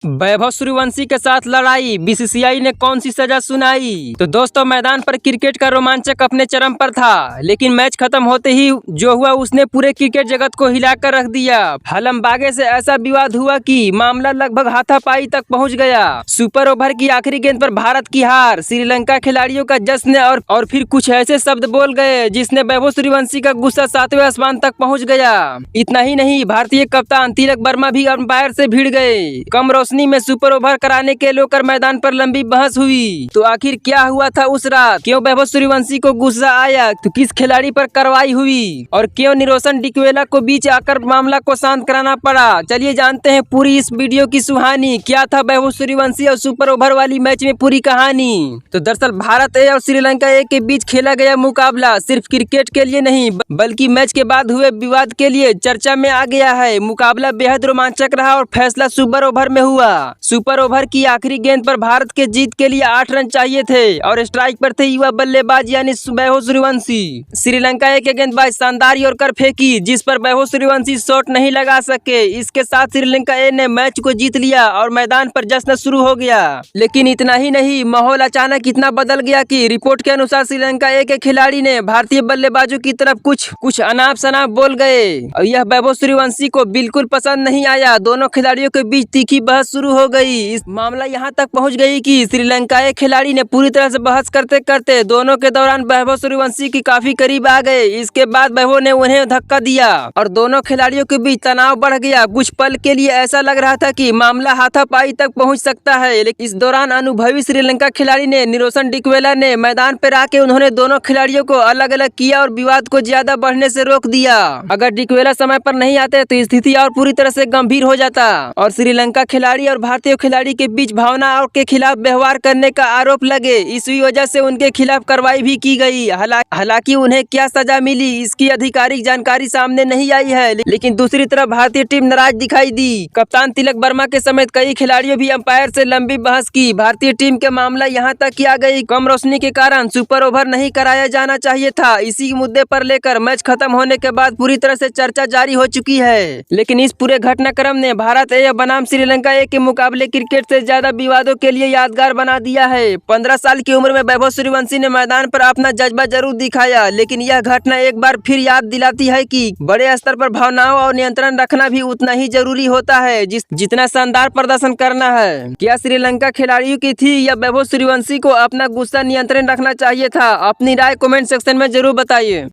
वैभव सूर्यवंशी के साथ लड़ाई, बीसीसीआई ने कौन सी सजा सुनाई। तो दोस्तों, मैदान पर क्रिकेट का रोमांचक अपने चरम पर था, लेकिन मैच खत्म होते ही जो हुआ उसने पूरे क्रिकेट जगत को हिलाकर रख दिया। हलमबागे से ऐसा विवाद हुआ कि मामला लगभग हाथापाई तक पहुंच गया। सुपर ओवर की आखिरी गेंद पर भारत की हार, श्रीलंका खिलाड़ियों का जश्न और फिर कुछ ऐसे शब्द बोल गए जिसने वैभव सूर्यवंशी का गुस्सा 7वें आसमान तक पहुँच गया। इतना ही नहीं, भारतीय कप्तान तिलक वर्मा भी अंपायर से भिड़ गए। कम रोशनी में सुपर ओवर कराने के लेकर मैदान पर लंबी बहस हुई। तो आखिर क्या हुआ था उस रात? क्यों वैभव सूर्यवंशी को गुस्सा आया? तो किस खिलाड़ी पर कार्रवाई हुई और क्यों निरोशन डिकवेला को बीच आकर मामला को शांत कराना पड़ा? चलिए जानते हैं पूरी इस वीडियो की सुहानी। क्या था वैभव सूर्यवंशी और सुपर ओवर वाली मैच में पूरी कहानी? तो दरअसल भारत ए और श्रीलंका ए के बीच खेला गया मुकाबला सिर्फ क्रिकेट के लिए नहीं बल्कि मैच के बाद हुए विवाद के लिए चर्चा में आ गया है। मुकाबला बेहद रोमांचक रहा और फैसला सुपर ओवर में हुआ। सुपर ओवर की आखिरी गेंद पर भारत के जीत के लिए 8 रन चाहिए थे और स्ट्राइक पर थे युवा बल्लेबाज यानी वैभव सूर्यवंशी। श्रीलंका ए के गेंदबाज शानदार यॉर्कर फेंकी जिस पर वैभव सूर्यवंशी शॉट नहीं लगा सके। इसके साथ श्रीलंका ए ने मैच को जीत लिया और मैदान पर जश्न शुरू हो गया। लेकिन इतना ही नहीं, माहौल अचानक इतना बदल गया कि रिपोर्ट के अनुसार श्रीलंका ए के खिलाड़ी ने भारतीय बल्लेबाजों की तरफ कुछ अनाप शनाप बोल गए और यह वैभव सूर्यवंशी को बिल्कुल पसंद नहीं आया। दोनों खिलाड़ियों के बीच तीखी बहस शुरू हो गई। इस मामला यहां तक पहुंच गई कि श्रीलंका ए खिलाड़ी ने पूरी तरह से बहस करते करते दोनों के दौरान वैभव सूर्यवंशी की काफी करीब आ गए। इसके बाद वैभव ने उन्हें धक्का दिया और दोनों खिलाड़ियों के बीच तनाव बढ़ गया। कुछ पल के लिए ऐसा लग रहा था कि मामला हाथापाई तक पहुंच सकता है, लेकिन इस दौरान अनुभवी श्रीलंका खिलाड़ी ने निरोशन डिकवेला ने मैदान पर आके उन्होंने दोनों खिलाड़ियों को अलग अलग किया और विवाद को ज्यादा बढ़ने से रोक दिया। अगर डिकवेला समय पर नहीं आते तो स्थिति और पूरी तरह से गंभीर हो जाता और श्रीलंका खिलाड़ी और भारतीय खिलाड़ी के बीच भावना और के खिलाफ व्यवहार करने का आरोप लगे। इसी वजह से उनके खिलाफ कार्रवाई भी की गई। हालांकि उन्हें क्या सजा मिली इसकी आधिकारिक जानकारी सामने नहीं आई है, लेकिन दूसरी तरफ भारतीय टीम नाराज दिखाई दी। कप्तान तिलक वर्मा के समेत कई खिलाड़ियों भी अंपायर से लंबी बहस की। भारतीय टीम के मामला यहाँ तक कि आ गई कम रोशनी के कारण सुपर ओवर नहीं कराया जाना चाहिए था। इसी मुद्दे पर लेकर मैच खत्म होने के बाद पूरी तरह से चर्चा जारी हो चुकी है। लेकिन इस पूरे घटनाक्रम ने भारत ए बनाम श्रीलंका ए के मुकाबले क्रिकेट से ज्यादा विवादों के लिए यादगार बना दिया है। 15 साल की उम्र में वैभव सूर्यवंशी ने मैदान पर अपना जज्बा जरूर दिखाया, लेकिन यह घटना एक बार फिर याद दिलाती है कि बड़े स्तर पर भावनाओं और नियंत्रण रखना भी उतना ही जरूरी होता है जितना शानदार प्रदर्शन करना है। क्या श्रीलंका खिलाड़ियों की थी या वैभव सूर्यवंशी को अपना गुस्सा नियंत्रण रखना चाहिए था? अपनी राय कमेंट सेक्शन में जरूर बताइए।